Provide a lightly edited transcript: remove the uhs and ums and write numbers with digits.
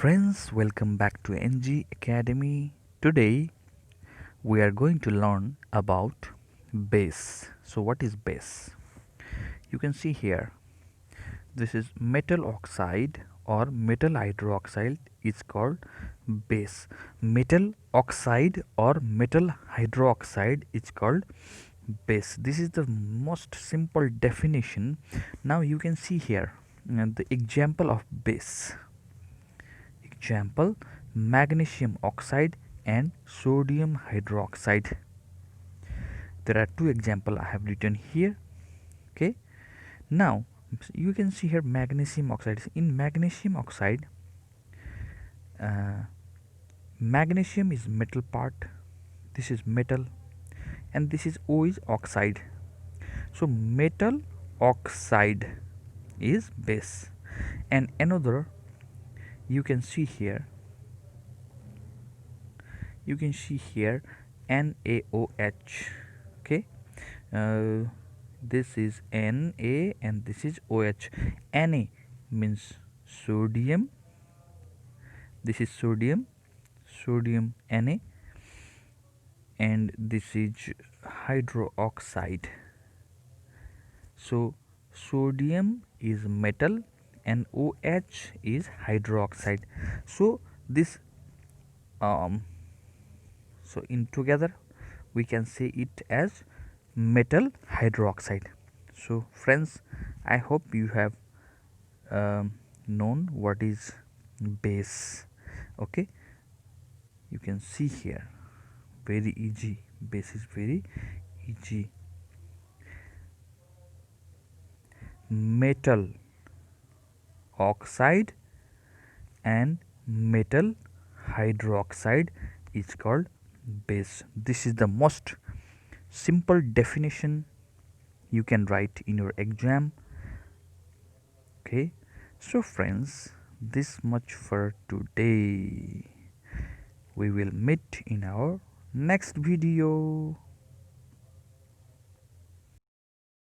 Friends, welcome back to NG Academy. Today we are going to learn about base. So what is base? You can see here this is metal oxide or metal hydroxide is called base. Metal oxide or metal hydroxide is called base. This is the most simple definition. Now you can see here the example of base. Example, magnesium oxide and sodium hydroxide. There are two examples I have written here. Okay, now you can see here magnesium oxide. In magnesium oxide, uh, magnesium is metal part, this is metal, and this is O is oxide. So metal oxide is base, and another you can see here NaOH. Okay, uh, this is Na and this is OH. Na means sodium, this is sodium Na, and this is hydroxide. So sodium is metal and OH is hydroxide. So this um, so in together we can say it as metal hydroxide. So friends, I hope you have known what is base. Okay, you can see here, very easy. Base is very easy. Metal oxide and metal hydroxide is called base. This is the most simple definition you can write in your exam. Okay, so friends, this much for today. We will meet in our next video.